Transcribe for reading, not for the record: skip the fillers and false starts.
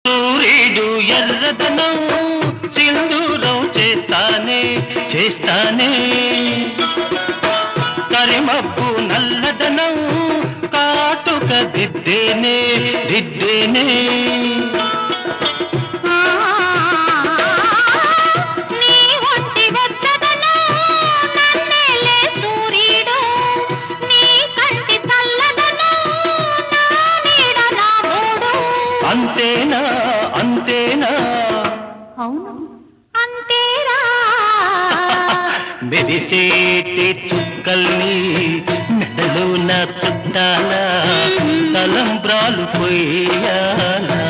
సూర్యుడు ఎర్రదనం సింధూరం చేస్తానే చేస్తానే కరిమబ్బు నల్లదనం కాటుక దిద్దేనే దిద్దేనే అంతేనా అంతేనా అవును అంతేరా మెరిసేటి చుక్కల్ని మెడలో నా చుట్టాల తలంబ్రాలు పోయాలా